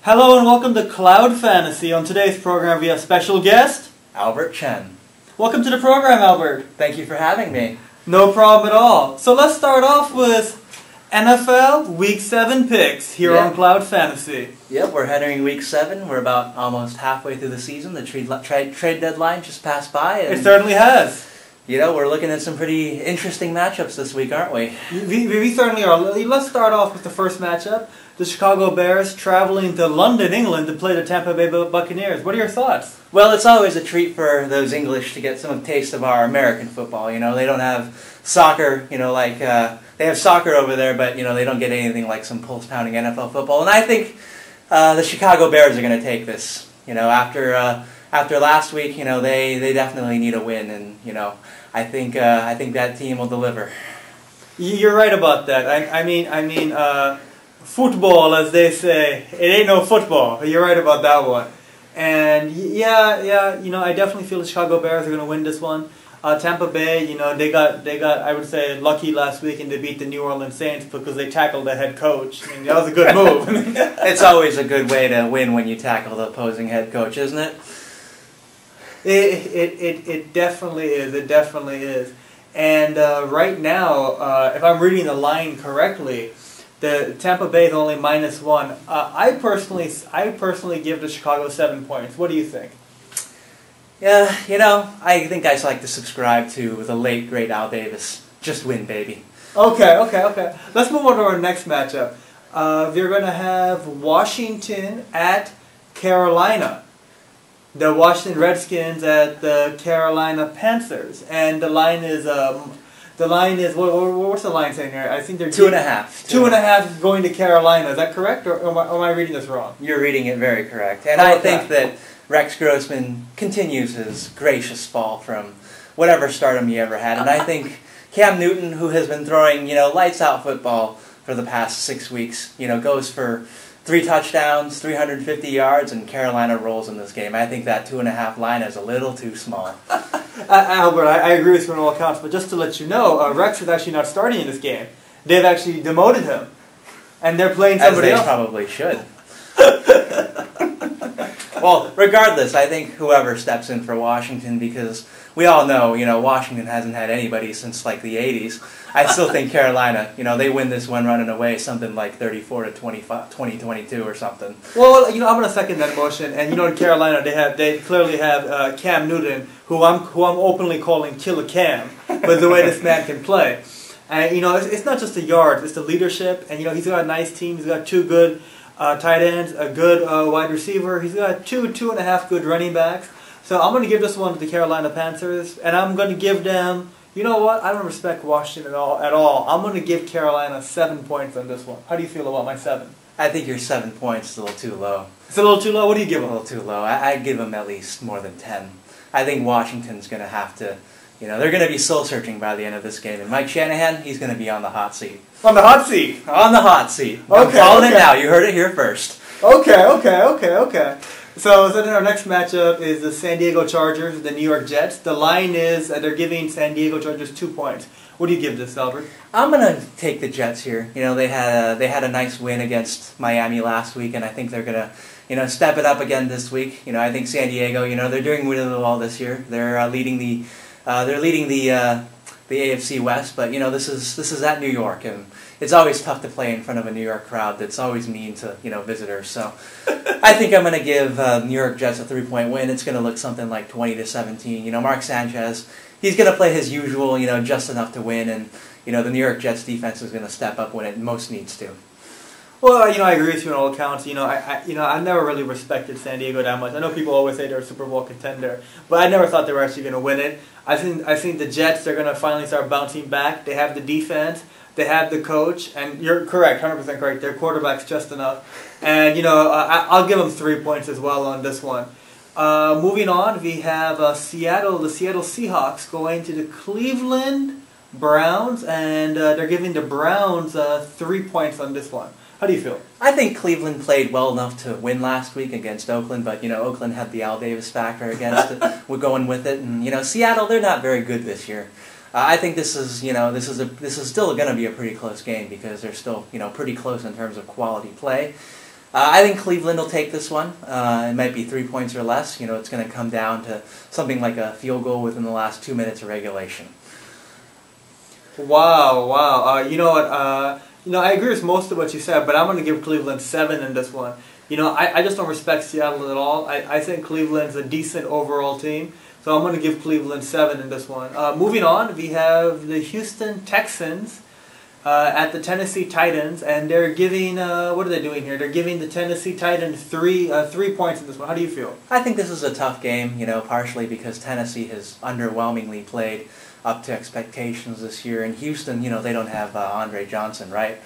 Hello and welcome to Cloud Fantasy. On today's program we have special guest Albert Chen. Welcome to the program, Albert. Thank you for having me. No problem at all. So let's start off with NFL Week 7 picks here on Cloud Fantasy. Yep, we're entering Week 7. We're about almost halfway through the season. The trade deadline just passed by. And, it certainly has. You know, we're looking at some pretty interesting matchups this week, aren't we? We certainly are. Let's start off with the first matchup. The Chicago Bears traveling to London, England to play the Tampa Bay Buccaneers. What are your thoughts? Well, it's always a treat for those English to get some taste of our American football. You know, they don't have soccer, you know, like they have soccer over there, but, you know, they don't get anything like some pulse-pounding NFL football. And I think the Chicago Bears are going to take this. You know, after last week, you know, they definitely need a win, and, you know, I think that team will deliver. You're right about that. I mean, football, as they say, it ain't no football. You're right about that one. And yeah, you know, I definitely feel the Chicago Bears are going to win this one. Tampa Bay, you know, they got I would say lucky last week, and they beat the New Orleans Saints because they tackled the head coach. I mean, that was a good move. It's always a good way to win when you tackle the opposing head coach, isn't it? It definitely is. It definitely is. And right now, if I'm reading the line correctly, the Tampa Bay is only -1. I personally give the Chicago 7 points. What do you think? Yeah, you know, I think I like to subscribe to the late great Al Davis. Just win, baby. Okay. Let's move on to our next matchup. We're going to have Washington at Carolina. The Washington Redskins at the Carolina Panthers, and the line is what's the line saying here? I think they're 2.5. 2.5 going to Carolina. Is that correct, or am I reading this wrong? You're reading it very correct, and I think that Rex Grossman continues his gracious fall from whatever stardom he ever had, and I think Cam Newton, who has been throwing, you know, lights out football for the past 6 weeks, you know, goes for 3 touchdowns, 350 yards, and Carolina rolls in this game. I think that 2.5 line is a little too small. Albert, I agree with you on all accounts, but just to let you know, Rex is actually not starting in this game. They've actually demoted him, and they're playing somebody else. As they probably should. Well, regardless, I think whoever steps in for Washington, because we all know, you know, Washington hasn't had anybody since like the 80s. I still think Carolina, you know, they win this one running away, something like 34-22 or something. Well, you know, I'm going to second that motion. And you know, in Carolina, they clearly have Cam Newton, who I'm openly calling Killer Cam, but the way this man can play. And you know, it's not just the yards, it's the leadership. And you know, he's got a nice team. He's got 2 good tight ends, a good wide receiver. He's got 2.5 good running backs. So I'm going to give this one to the Carolina Panthers, and I'm going to give them, you know what, I don't respect Washington at all. I'm going to give Carolina 7 points on this one. How do you feel about my 7? I think your 7 points is a little too low. It's a little too low? What do you give them? A little too low. I'd give them at least more than 10. I think Washington's going to have to, you know, they're going to be soul-searching by the end of this game. And Mike Shanahan, he's going to be on the hot seat. On the hot seat? On the hot seat. Okay, I'm calling it now. You heard it here first. Okay. So then our next matchup is the San Diego Chargers, the New York Jets. The line is they're giving San Diego Chargers 2 points. What do you give this, Albert? I'm gonna take the Jets here. You know, they had a nice win against Miami last week, and I think they're gonna, you know, step it up again this week. You know, I think San Diego, you know, they're doing really well this year. They're leading the AFC West, but you know, this is at New York, and it's always tough to play in front of a New York crowd that's always mean to, you know, visitors. So I think I'm going to give New York Jets a 3-point win. It's going to look something like 20-17. You know, Mark Sanchez, he's going to play his usual, you know, just enough to win, and you know, the New York Jets defense is going to step up when it most needs to. Well, you know, I agree with you on all accounts. You know, I never really respected San Diego that much. I know people always say they're a Super Bowl contender, but I never thought they were actually going to win it. I think the Jets are going to finally start bouncing back. They have the defense, they have the coach, and you're correct, 100% correct. Their quarterback's just enough, and you know, I'll give them 3 points as well on this one. Moving on, we have the Seattle Seahawks going to the Cleveland Browns, and they're giving the Browns 3 points on this one. How do you feel? I think Cleveland played well enough to win last week against Oakland, but you know, Oakland had the Al Davis factor against it. We're going with it, and you know, Seattle, they're not very good this year. I think this is still going to be a pretty close game because they're still, you know, pretty close in terms of quality play. I think Cleveland will take this one. It might be 3 points or less. You know, it's going to come down to something like a field goal within the last 2 minutes of regulation. Wow, wow. You know what? I agree with most of what you said, but I'm going to give Cleveland 7 in this one. You know, I just don't respect Seattle at all. I think Cleveland's a decent overall team, so I'm going to give Cleveland 7 in this one. Moving on, we have the Houston Texans at the Tennessee Titans, and they're giving, what are they doing here? They're giving the Tennessee Titans 3 points in this one. How do you feel? I think this is a tough game, you know, partially because Tennessee has underwhelmingly played up to expectations this year. In Houston, you know, they don't have Andre Johnson, right?